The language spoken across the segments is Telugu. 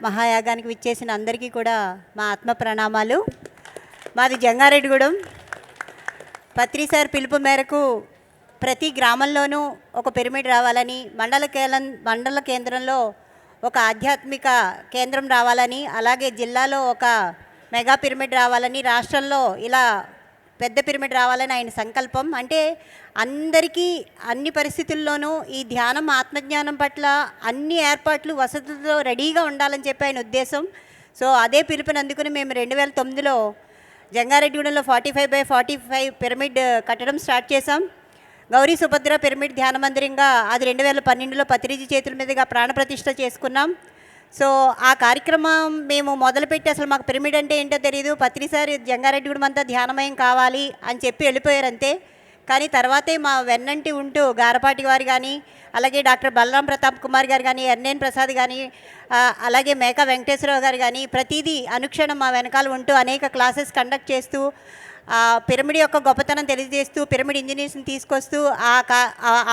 మహాయాగానికి విచ్చేసిన అందరికీ కూడా మా ఆత్మ ప్రణామాలు. మాది జంగారెడ్డిగూడెం. పత్రి సార్ పిలుపు మేరకు ప్రతి గ్రామంలోనూ ఒక పిరమిడ్ రావాలని, మండల కేంద్రంలో ఒక ఆధ్యాత్మిక కేంద్రం రావాలని, అలాగే జిల్లాలో ఒక మెగా పిరమిడ్ రావాలని, రాష్ట్రంలో ఇలా పెద్ద పిరమిడ్ రావాలని ఆయన సంకల్పం. అంటే అందరికీ అన్ని పరిస్థితుల్లోనూ ఈ ధ్యానం, ఆత్మజ్ఞానం పట్ల అన్ని ఏర్పాట్లు వసతులతో రెడీగా ఉండాలని చెప్పి ఆయన ఉద్దేశం. సో అదే పిలుపునందుకుని మేము 2009లో జంగారెడ్డిగూడెంలో 45x45 పిరమిడ్ కట్టడం స్టార్ట్ చేసాం. గౌరీ సుభద్ర పిరమిడ్ ధ్యాన మందిరంగా అది 2012లో పత్రిజీ చేతుల మీదుగా ప్రాణప్రతిష్ఠ చేసుకున్నాం. సో ఆ కార్యక్రమం మేము మొదలుపెట్టి అసలు మాకు పిరమిడ్ అంటే ఏంటో తెలియదు. పత్రిసారి జంగారెడ్డిగూడెం అంతా ధ్యానమయం కావాలి అని చెప్పి వెళ్ళిపోయారు అంతే. కానీ తర్వాతే మా వెన్నంటి ఉంటూ గారపాటి వారు కానీ, అలాగే డాక్టర్ బలరాం ప్రతాప్ కుమార్ గారు కానీ, ఎన్ఎన్ ప్రసాద్ కానీ, అలాగే మేకా వెంకటేశ్వరరావు గారు కానీ ప్రతిదీ అనుక్షణం మా వెనకాల ఉంటూ అనేక క్లాసెస్ కండక్ట్ చేస్తూ పిరమిడ్ యొక్క గొప్పతనం తెలియజేస్తూ పిరమిడ్ ఇంజనీర్స్ని తీసుకొస్తూ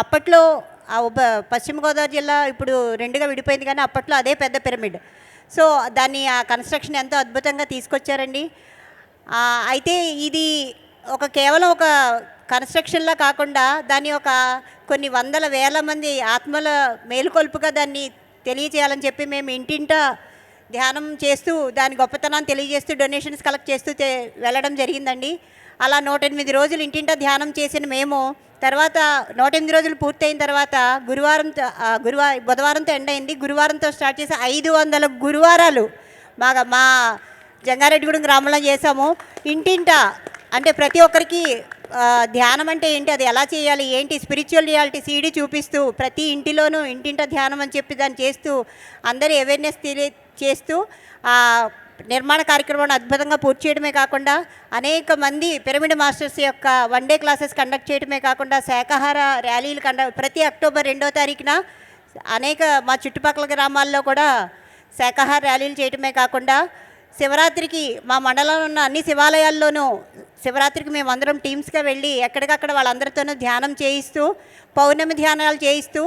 అప్పట్లో పశ్చిమ గోదావరి జిల్లా ఇప్పుడు రెండుగా విడిపోయింది, కానీ అప్పట్లో అదే పెద్ద పిరమిడ్. సో దాన్ని ఆ కన్స్ట్రక్షన్ ఎంతో అద్భుతంగా తీసుకొచ్చారండి. అయితే ఇది కేవలం ఒక కన్స్ట్రక్షన్లా కాకుండా దాన్ని కొన్ని వందల వేల మంది ఆత్మల మేలుకొల్పుగా దాన్ని తెలియచేయాలని చెప్పి మేము ఇంటింటా ధ్యానం చేస్తూ దాని గొప్పతనాన్ని తెలియజేస్తూ డొనేషన్స్ కలెక్ట్ చేస్తూ వెళ్ళడం జరిగిందండి. అలా 108 రోజులు ఇంటింటా ధ్యానం చేసిన మేము తర్వాత 108 రోజులు పూర్తయిన తర్వాత బుధవారంతో ఎండ్ అయింది. గురువారంతో స్టార్ట్ చేసి 500 గురువారాలు మా జంగారెడ్డిగూడెం గ్రామంలో చేసాము. ఇంటింటా అంటే ప్రతి ఒక్కరికి ధ్యానం అంటే ఏంటి, అది ఎలా చేయాలి, ఏంటి స్పిరిచువల్ రియాలిటీ సీడీ చూపిస్తూ ప్రతి ఇంటిలోనూ ఇంటింటా ధ్యానం అని చెప్పి దాన్ని చేస్తూ అందరూ అవేర్నెస్ చేస్తూ నిర్మాణ కార్యక్రమాన్ని అద్భుతంగా పూర్తి చేయడమే కాకుండా అనేక మంది పిరమిడ్ మాస్టర్స్ యొక్క 1 డే క్లాసెస్ కండక్ట్ చేయడమే కాకుండా శాకాహార ర్యాలీలు ప్రతి అక్టోబర్ 2వ తారీఖున అనేక మా చుట్టుపక్కల గ్రామాల్లో కూడా శాకాహార ర్యాలీలు చేయడమే కాకుండా శివరాత్రికి మా మండలంలో ఉన్న అన్ని శివాలయాల్లోనూ శివరాత్రికి మేము అందరం టీమ్స్గా వెళ్ళి ఎక్కడికక్కడ వాళ్ళందరితోనూ ధ్యానం చేయిస్తూ పౌర్ణమి ధ్యానాలు చేయిస్తూ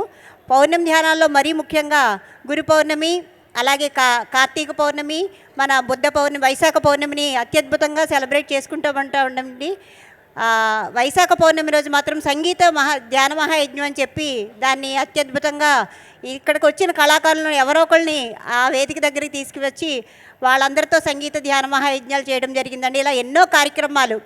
పౌర్ణమి ధ్యానాల్లో మరీ ముఖ్యంగా గురు పౌర్ణమి, అలాగే కార్తీక పౌర్ణమి, మన బుద్ధ పౌర్ణమి, వైశాఖ పౌర్ణమిని అత్యద్భుతంగా సెలబ్రేట్ చేసుకుంటూ ఉండండి. వైశాఖ పౌర్ణమి రోజు మాత్రం సంగీత ధ్యాన మహాయజ్ఞం అని చెప్పి దాన్ని అత్యద్భుతంగా ఇక్కడికి వచ్చిన కళాకారులను ఎవరో ఒకరిని ఆ వేదిక దగ్గరికి తీసుకువచ్చి వాళ్ళందరితో సంగీత ధ్యాన మహాయజ్ఞాలు చేయడం జరిగిందండి. ఇలా ఎన్నో కార్యక్రమాలు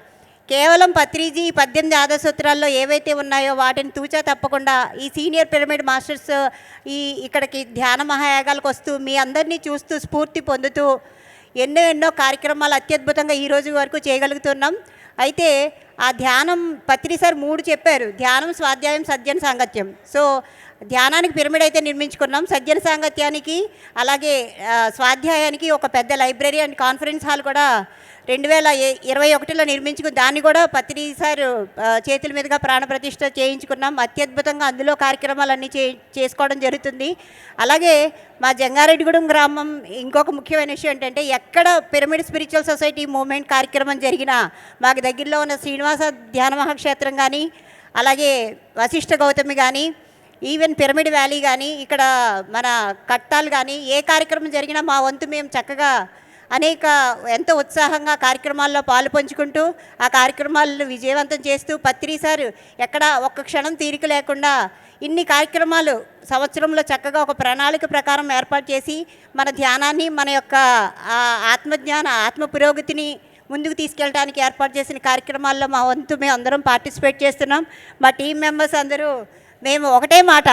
కేవలం పత్రిజీ 18 ఆదర్శ సూత్రాల్లో ఏవైతే ఉన్నాయో వాటిని తూచా తప్పకుండా ఈ సీనియర్ పిరమిడ్ మాస్టర్స్ ఇక్కడికి ధ్యాన మహాయాగాలకు వస్తూ మీ అందరినీ చూస్తూ స్ఫూర్తి పొందుతూ ఎన్నో కార్యక్రమాలు అత్యద్భుతంగా ఈ రోజు వరకు చేయగలుగుతున్నాం. అయితే ఆ ధ్యానం పత్రి సార్ 3 చెప్పారు: ధ్యానం, స్వాధ్యాయం, సజ్జన సాంగత్యం. సో ధ్యానానికి పిరమిడ్ అయితే నిర్మించుకున్నాం, సజ్జన సాంగత్యానికి అలాగే స్వాధ్యాయానికి ఒక పెద్ద లైబ్రరీ అండ్ కాన్ఫరెన్స్ హాల్ కూడా 2021లో నిర్మించుకుని దాన్ని కూడా పత్రి సార్ చేతుల మీదుగా ప్రాణప్రతిష్ఠ చేయించుకున్నాం. అత్యద్భుతంగా అందులో కార్యక్రమాలన్నీ చేసుకోవడం జరుగుతుంది. అలాగే మా జంగారెడ్డిగూడెం గ్రామం ఇంకొక ముఖ్యమైన విషయం ఏంటంటే ఎక్కడ పిరమిడ్ స్పిరిచువల్ సొసైటీ మూవ్మెంట్ కార్యక్రమం జరిగినా మాకు దగ్గరలో ఉన్న శ్రీనివాస ధ్యాన మహాక్షేత్రం కానీ, అలాగే వశిష్ఠ గౌతమి కానీ, ఈవెన్ పిరమిడ్ వ్యాలీ కానీ, ఇక్కడ మన కట్టాలు కానీ ఏ కార్యక్రమం జరిగినా మా వంతు మేము చక్కగా ఎంతో ఉత్సాహంగా కార్యక్రమాల్లో పాలు పంచుకుంటూ ఆ కార్యక్రమాలను విజయవంతం చేస్తూ పత్రి సార్ ఎక్కడ ఒక్క క్షణం తీరిక లేకుండా ఇన్ని కార్యక్రమాలు సంవత్సరంలో చక్కగా ఒక ప్రణాళిక ప్రకారం ఏర్పాటు చేసి మన ధ్యానాన్ని, మన యొక్క ఆత్మ పురోగతిని ముందుకు తీసుకెళ్ళడానికి ఏర్పాటు చేసిన కార్యక్రమాల్లో మా వంతు మేము అందరం పార్టిసిపేట్ చేస్తున్నాం. మా టీం మెంబర్స్ అందరూ మేము ఒకటే మాట,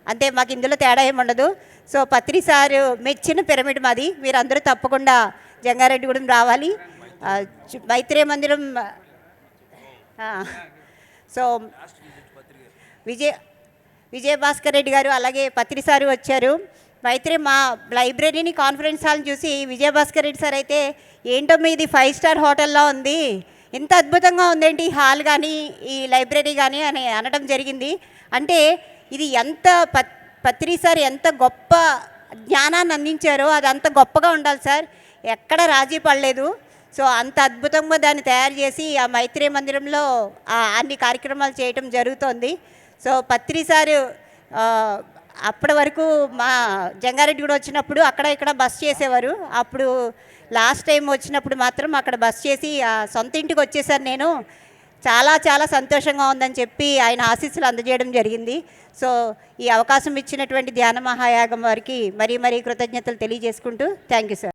అంతే, మాకు ఇందులో తేడా ఏముండదు. సో పత్రి సారు మెచ్చిన పిరమిడ్ మాది. మీరందరూ తప్పకుండా జంగారెడ్డిగూడెం రావాలి. మైత్రేయ మందిరం. సో విజయభాస్కర్ రెడ్డి గారు అలాగే పత్రి సారు వచ్చారు. మైత్రేయ మా లైబ్రరీని కాన్ఫరెన్స్ హాల్ని చూసి విజయభాస్కర్ రెడ్డి సార్ అయితే ఏంటో ఇది 5 స్టార్ హోటల్లో ఉంది, ఇంత అద్భుతంగా ఉందేంటి ఈ హాల్ కానీ ఈ లైబ్రరీ కానీ అని అనడం జరిగింది. అంటే ఇది ఎంత పత్రి సార్ ఎంత గొప్ప జ్ఞానాన్ని అందించారో అది అంత గొప్పగా ఉండాలి సార్, ఎక్కడ రాజీ పడలేదు. సో అంత అద్భుతంగా దాన్ని తయారు చేసి ఆ మైత్రేయ మందిరంలో అన్ని కార్యక్రమాలు చేయటం జరుగుతోంది. సో పత్రి సారు అప్పటి వరకు మా జంగారెడ్డి కూడా వచ్చినప్పుడు అక్కడ ఇక్కడ బస్ చేసేవారు. అప్పుడు లాస్ట్ టైం వచ్చినప్పుడు మాత్రం అక్కడ బస్ చేసి సొంత ఇంటికి వచ్చేసాను నేను. చాలా చాలా సంతోషంగా ఉందని చెప్పి ఆయన ఆశీస్సులు అందజేయడం జరిగింది. సో ఈ అవకాశం ఇచ్చినటువంటి ధ్యాన మహాయాగం వారికి మరీ మరీ కృతజ్ఞతలు తెలియజేసుకుంటూ థ్యాంక్ యూ సార్.